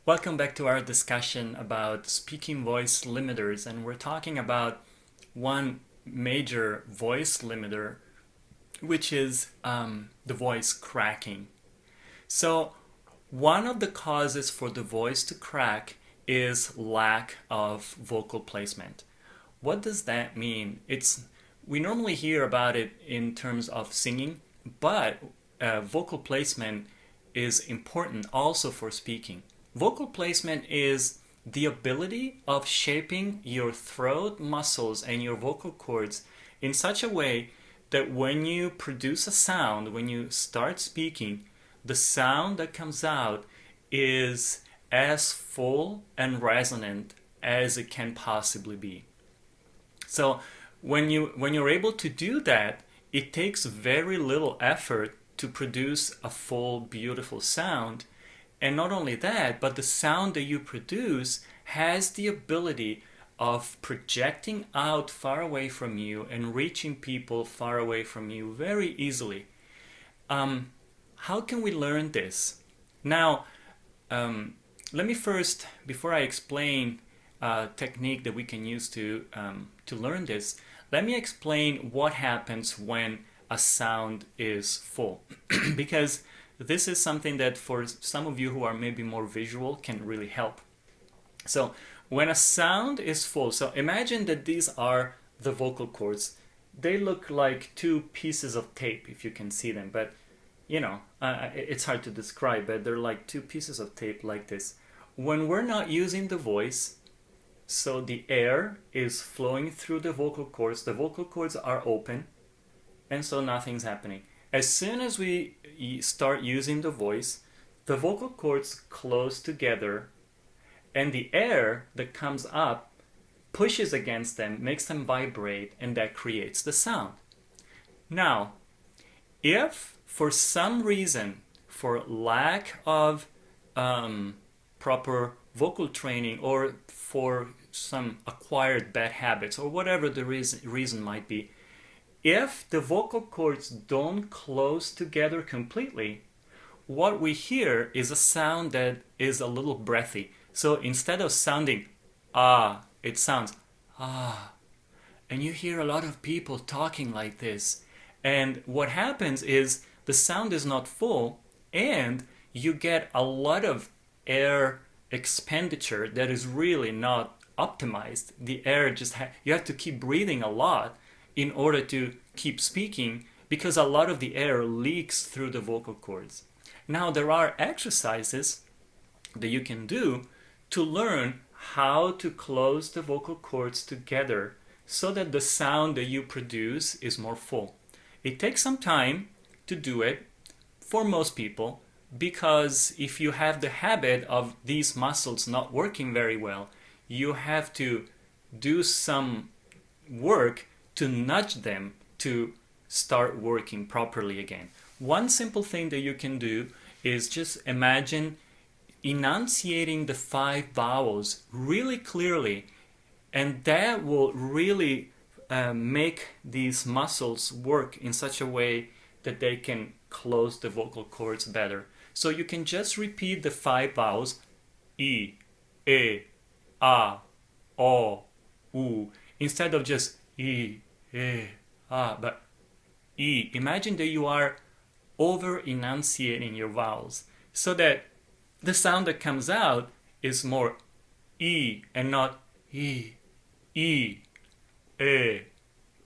Welcome back to our discussion about speaking voice limiters, and we're talking about one major voice limiter, which is the voice cracking. So, one of the causes for the voice to crack is lack of vocal placement. What does that mean? We normally hear about it in terms of singing, but vocal placement is important also for speaking. Vocal placement is the ability of shaping your throat muscles and your vocal cords in such a way that when you produce a sound, when you start speaking, the sound that comes out is as full and resonant as it can possibly be. So when you're able to do that, it takes very little effort to produce a full, beautiful sound. And not only that, but the sound that you produce has the ability of projecting out far away from you and reaching people far away from you very easily. How can we learn this? Now, let me first, before I explain a technique that we can use to learn this, let me explain what happens when a sound is full. Because this is something that for some of you who are maybe more visual can really help. So when a sound is full, so imagine that these are the vocal cords. They look like two pieces of tape if you can see them, but it's hard to describe, but they're like two pieces of tape like this. When we're not using the voice, so the air is flowing through the vocal cords are open, and so nothing's happening. As soon as we start using the voice, the vocal cords close together, and the air that comes up pushes against them, makes them vibrate, and that creates the sound. Now, if for some reason, for lack of proper vocal training or for some acquired bad habits or whatever the reason might be, if the vocal cords don't close together completely, what we hear is a sound that is a little breathy. So instead of sounding ah, it sounds ah. And you hear a lot of people talking like this. And what happens is the sound is not full and you get a lot of air expenditure that is really not optimized. The air you have to keep breathing a lot in order to keep speaking because a lot of the air leaks through the vocal cords. Now there are exercises that you can do to learn how to close the vocal cords together so that the sound that you produce is more full. It takes some time to do it for most people because if you have the habit of these muscles not working very well, you have to do some work to nudge them to start working properly again. One simple thing that you can do is just imagine enunciating the 5 vowels really clearly, and that will really make these muscles work in such a way that they can close the vocal cords better. So you can just repeat the 5 vowels: I, E, A, O, U, instead of just I, E, A, but I. Imagine that you are over enunciating your vowels so that the sound that comes out is more I and not I, E, A,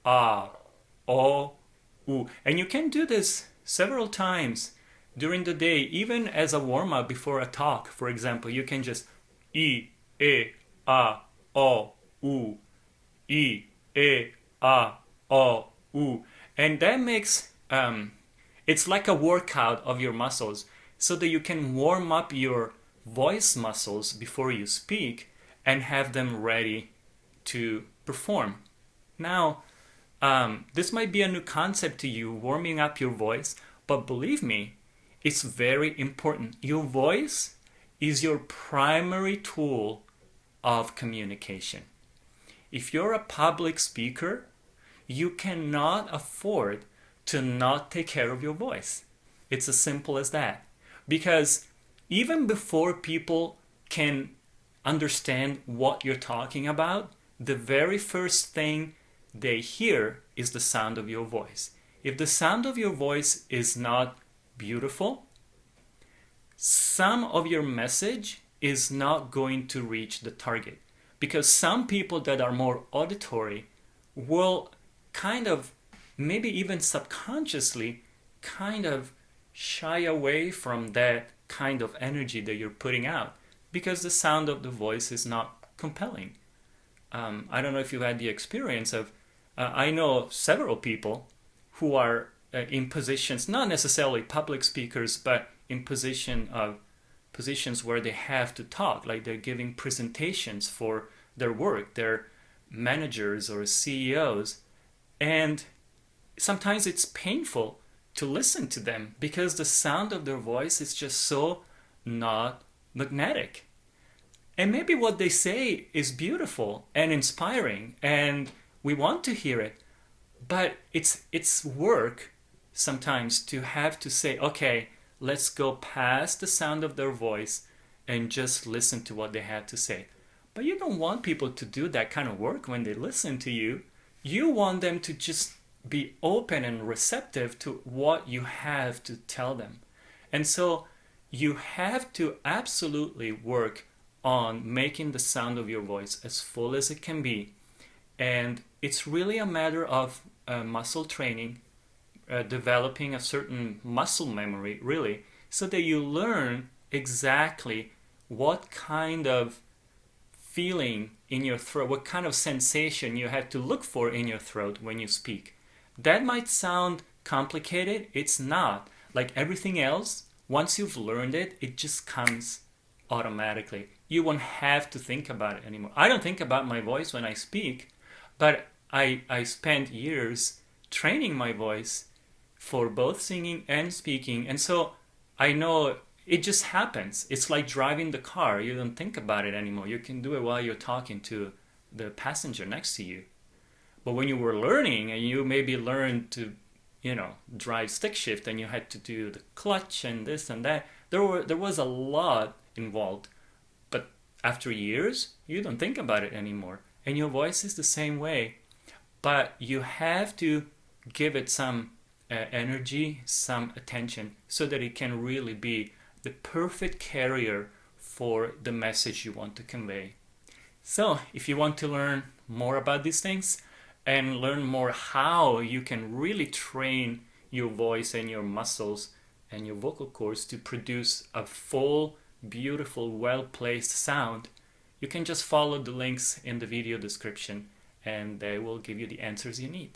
O, U. And you can do this several times during the day, even as a warm-up before a talk. For example, you can just I, E, O, U, I, E, O, U. And that makes, it's like a workout of your muscles so that you can warm up your voice muscles before you speak and have them ready to perform. Now, this might be a new concept to you, warming up your voice, but believe me, it's very important. Your voice is your primary tool of communication. If you're a public speaker, you cannot afford to not take care of your voice. It's as simple as that. Because even before people can understand what you're talking about, the very first thing they hear is the sound of your voice. If the sound of your voice is not beautiful, some of your message is not going to reach the target. Because some people that are more auditory will kind of, maybe even subconsciously, kind of shy away from that kind of energy that you're putting out because the sound of the voice is not compelling. I don't know if you've had the experience of, I know several people who are in positions, not necessarily public speakers, but in positions where they have to talk, like they're giving presentations for their work, they're managers or CEOs, and sometimes it's painful to listen to them because the sound of their voice is just so not magnetic. And maybe what they say is beautiful and inspiring and we want to hear it, but it's work sometimes to have to say, okay, let's go past the sound of their voice and just listen to what they have to say. But you don't want people to do that kind of work when they listen to you. You want them to just be open and receptive to what you have to tell them. And so you have to absolutely work on making the sound of your voice as full as it can be. And it's really a matter of muscle training, developing a certain muscle memory, really, so that you learn exactly what kind of feeling in your throat, what kind of sensation you have to look for in your throat when you speak. That might sound complicated. It's not. Like everything else, once you've learned it, it just comes automatically. You won't have to think about it anymore. I don't think about my voice when I speak, but I spent years training my voice for both singing and speaking. And so I know it just happens. It's like driving the car. You don't think about it anymore. You can do it while you're talking to the passenger next to you. But when you were learning and you maybe learned to, drive stick shift and you had to do the clutch and this and that, there was a lot involved. But after years, you don't think about it anymore. And your voice is the same way. But you have to give it some energy, some attention, so that it can really be the perfect carrier for the message you want to convey. So if you want to learn more about these things and learn more how you can really train your voice and your muscles and your vocal cords to produce a full, beautiful, well-placed sound, you can just follow the links in the video description and they will give you the answers you need.